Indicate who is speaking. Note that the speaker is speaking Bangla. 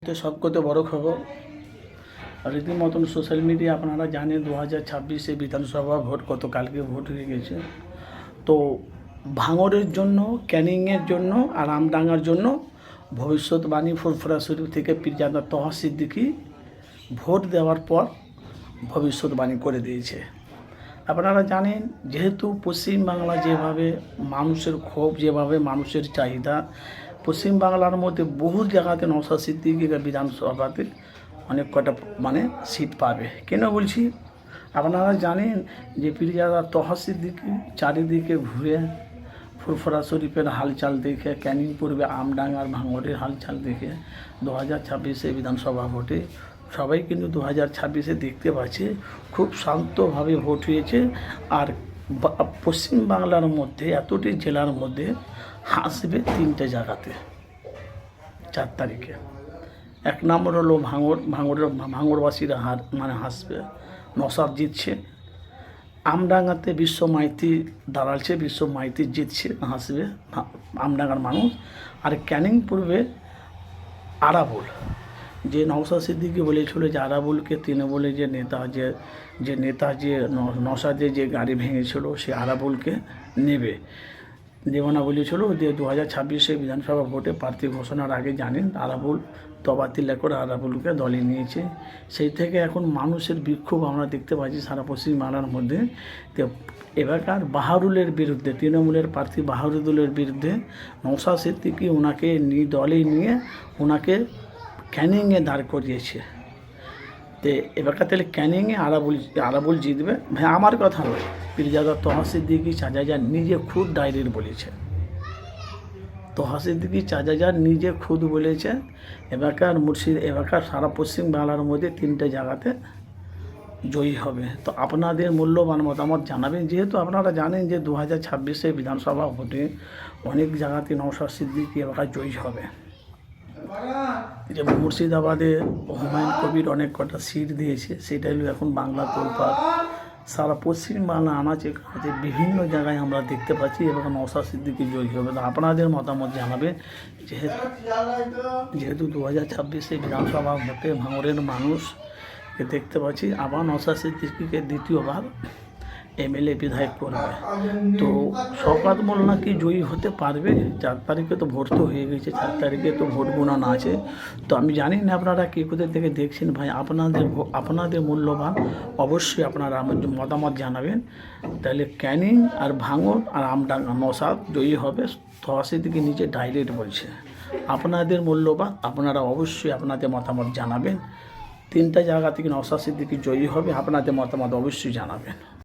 Speaker 1: তো সবকথে বড় খবর রীতিমতন সোশ্যাল মিডিয়া আপনারা জানেন 2026 বিধানসভা ভোট গতকালকে ভোট হয়ে গেছে। তো ভাঙড়ের জন্য, ক্যানিংয়ের জন্য আর আমডাঙ্গার জন্য ভবিষ্যৎবাণী ফুরফুরা শরীফ থেকে পীরজাদা তহা সিদ্দিকী ভোট দেওয়ার পর ভবিষ্যৎবাণী করে দিয়েছে। আপনারা জানেন, যেহেতু পশ্চিমবাংলা যেভাবে মানুষের ক্ষোভ, যেভাবে মানুষের চাহিদা, পশ্চিমবাংলার মধ্যে বহু জায়গাতে নওশাদ সিদ্দিকী বিধানসভাতে অনেক কটা সিট পাবে। কেন বলছি, আপনারা জানেন যে পীরজাদা তহা সিদ্দিকী চারিদিকে ঘুরে ফুরফুরা শরীফের হালচাল দেখে, ক্যানিং পূর্বে আমডাঙ্গার ভাঙড়ের হালচাল দেখে 2026 বিধানসভা ভোটে সবাই কিন্তু 2026 দেখতে পাচ্ছে খুব শান্তভাবে ভোট হয়েছে। আর পশ্চিমবাংলার মধ্যে এতটি জেলার মধ্যে হাসবে 3টে জায়গাতে 4 তারিখে। 1 নম্বর হলো ভাঙড়বাসীরা হাসবে, নওশাদ জিতছে। আমডাঙ্গাতে বিশ্ব মাইতি দাঁড়াচ্ছে, বিশ্ব মাইতি জিতছে, হাসবে আমডাঙ্গার মানুষ। আর ক্যানিং পূর্বে আরাবুল, যে নওশাদ সিদ্দিকী বলেছিল যে আরাবুলকে তৃণমূলে যে নেতা নওশাদের যে গাড়ি ভেঙেছিল সে আরাবুলকে নেবে না বলেছিল। যে 2026 বিধানসভা ভোটে প্রার্থী ঘোষণার আগে জানেন আরাবুল তবাতিল করে আরাবুলকে দলে নিয়েছে। সেই থেকে এখন মানুষের বিক্ষোভ আমরা দেখতে পাচ্ছি সারা পশ্চিমবাংলার মধ্যে। তো এবারকার বাহারুলের বিরুদ্ধে, তৃণমূলের প্রার্থী বাহারুলের বিরুদ্ধে নওশাদ সিদ্দিকী ওনাকে দলে নিয়ে ওনাকে ক্যানিংয়ে দাঁড় করিয়েছে। তো এবারকার তাহলে ক্যানিংয়ে আরাবুল জিতবে। ভাই আমার কথা নয়, পীরজাদা তহা সিদ্দিকী চাচাজা নিজে খুদ ডায়েরির বলেছে, তহা সিদ্দিকী চাচাজা নিজে খুদ বলেছে এবারকার সারা পশ্চিমবাংলার মধ্যে 3টে জায়গাতে জয়ী হবে। তো আপনাদের মূল্যবান মতামত জানাবেন। যেহেতু আপনারা জানেন যে 2026 বিধানসভা ভোটে অনেক জায়গাতে নওশাদ সিদ্দিকী এবারকার জয়ী হবে। যে মুর্শিদাবাদে হুমায়ুন কবির অনেক কটা সিট দিয়েছে, সেটাই এখন বাংলা তোলপাড় সারা পশ্চিমবাংলা আনাচে কানাচে বিভিন্ন জায়গায় আমরা দেখতে পাচ্ছি এবং নওশাদ সিদ্দিকী জয়ী হবে। তো আপনাদের মতামত জানাবেন। যেহেতু 2026 বিধানসভা ভোটে ভাঙড়ের মানুষকে দেখতে পাচ্ছি আবার নওশাদ সিদ্দিকীকে দ্বিতীয়বার এমএলএ বিধায়ক করবে। তো শওকত মোল্লা কি জয়ী হতে পারবে? 4 তারিখে তো ভোট তো হয়ে গেছে, 4 তারিখে তো ভোট গণনা আছে। তো আমি জানি না আপনারা কে কোথা থেকে দেখছেন। ভাই আপনাদের মূল্যবান অবশ্যই আপনারা আমার মতামত জানাবেন। তাহলে ক্যানিং আর ভাঙড় আর আমডাঙ্গা নওশাদ জয়ী হবে, তহা সিদ্দিকী নিচে ডাইরেক্ট বলছে। আপনাদের মূল্যবান, আপনারা অবশ্যই আপনাদের মতামত জানাবেন। 3টা জায়গা থেকে নওশাদ সিদ্দিকী জয়ী হবে, আপনাদের মতামত অবশ্যই জানাবেন।